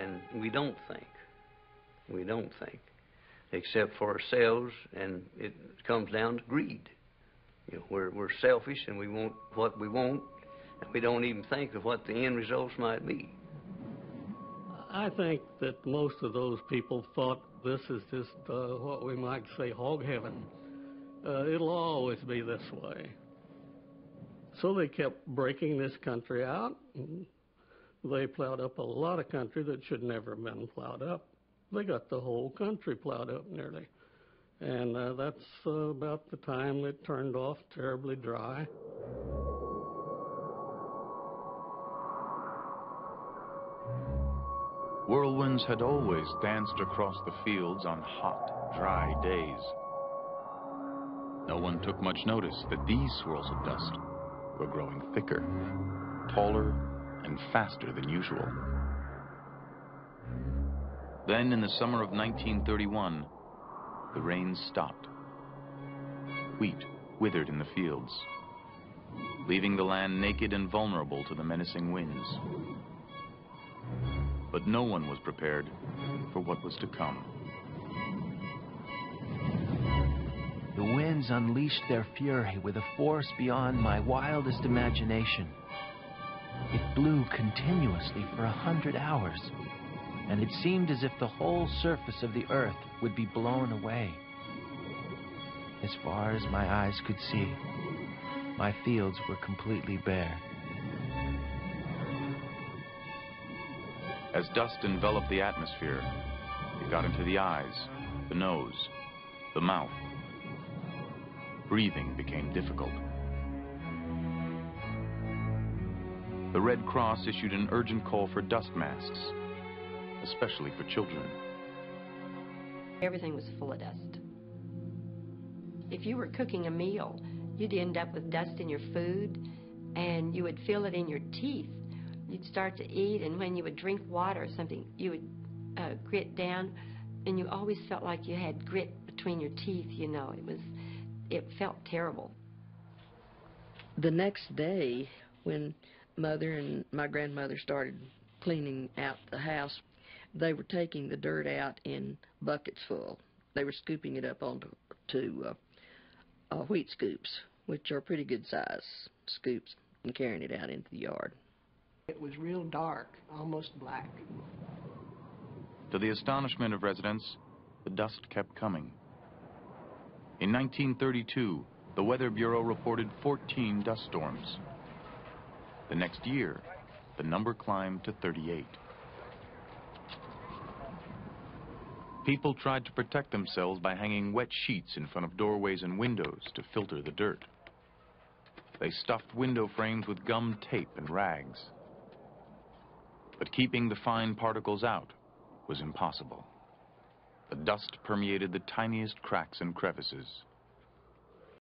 and we don't think. We don't think, except for ourselves, and it comes down to greed. You know, we're selfish, and we want what we want, and we don't even think of what the end results might be. I think that most of those people thought this is just what we might say hog heaven. It'll always be this way. So they kept breaking this country out. And they plowed up a lot of country that should never have been plowed up. They got the whole country plowed up nearly. And that's about the time it turned off terribly dry. Whirlwinds had always danced across the fields on hot, dry days. No one took much notice that these swirls of dust were growing thicker, taller, and faster than usual. Then, in the summer of 1931, the rains stopped. Wheat withered in the fields, leaving the land naked and vulnerable to the menacing winds. But no one was prepared for what was to come. The winds unleashed their fury with a force beyond my wildest imagination. It blew continuously for 100 hours, and it seemed as if the whole surface of the earth would be blown away. As far as my eyes could see, my fields were completely bare. As dust enveloped the atmosphere, it got into the eyes, the nose, the mouth. Breathing became difficult. The Red Cross issued an urgent call for dust masks, especially for children. Everything was full of dust. If you were cooking a meal, you'd end up with dust in your food, and you would feel it in your teeth. You'd start to eat, and when you would drink water or something, you would grit down, and you always felt like you had grit between your teeth, you know. It felt terrible. The next day, when Mother and my grandmother started cleaning out the house, they were taking the dirt out in buckets full. They were scooping it up onto wheat scoops, which are pretty good size scoops, and carrying it out into the yard. It was real dark, almost black. To the astonishment of residents, the dust kept coming. In 1932, the Weather Bureau reported 14 dust storms. The next year, the number climbed to 38. People tried to protect themselves by hanging wet sheets in front of doorways and windows to filter the dirt. They stuffed window frames with gum tape and rags. But keeping the fine particles out was impossible. The dust permeated the tiniest cracks and crevices.